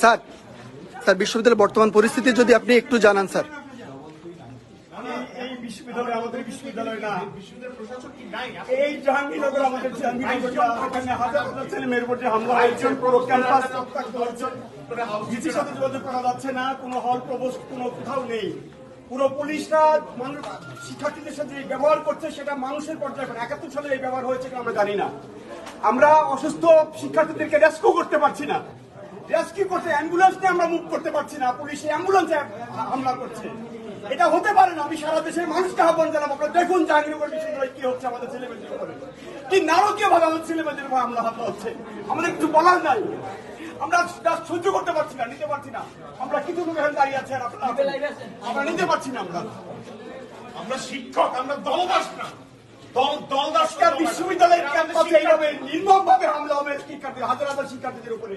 Sir sir বিশ্ববিদ্যালয়ের বর্তমান পরিস্থিতি যদি আপনি একটু জানান স্যার। এই বিশ্ববিদ্যালয় আমাদের বিশ্ববিদ্যালয় না, এই জাহাঙ্গীরনগর আমাদের জাহাঙ্গীরনগর হাজার হাজার ছেলে মেয়ের উপর যে হামলা হয়েছে, পুরো ক্যাম্পাস ভিসির সাথে যোগাযোগ করা যাচ্ছে না, কোনো হল প্রবোস্ট কোনো কোথাও নেই। পুরো পুলিশরা মানুষ শিক্ষার্থীদের সাথে ব্যবহার করছে সেটা মানুষের পর্যায়ে ৭১ সালে এই ব্যবহার হয়েছে কিনা আমরা জানি না। আমরা অসুস্থ শিক্ষার্থীদেরকে রেস্কিউ করতে পারছি না, রেস্কিউ করতে অ্যাম্বুলেন্স নিয়ে আমরা মুভ করতে পারছি না, পুলিশ অ্যাম্বুলেন্সে হামলা করছে। এটা হতে পারে না। আমি সারা দেশের মানুষকে আহ্বান জানাবো, আপনারা দেখুন জাহাঙ্গীরনগর বিশ্ববিদ্যালয়ে কি হচ্ছে, আমাদের ছেলেমেয়েদের উপরে কি নারকীয় ভাবে আমাদের ছেলেমেয়েদের উপর হামলা হচ্ছে। আমাদের কিছু বলার নাই, আমরা সহ্য করতে পারছি না, নিতে পারছি না। আমরা কিছু লোক এখানে দাঁড়িয়ে আছি আর আমরা নিতে পারছি না। আমরা শিক্ষক, আমরা দলদাস না, দলদাস বিশ্ববিদ্যালয়ের ক্যাম্পাসে এইভাবে নির্মম ভাবে হামলা হবে শিক্ষার্থী, হাজার হাজার শিক্ষার্থীদের উপরে।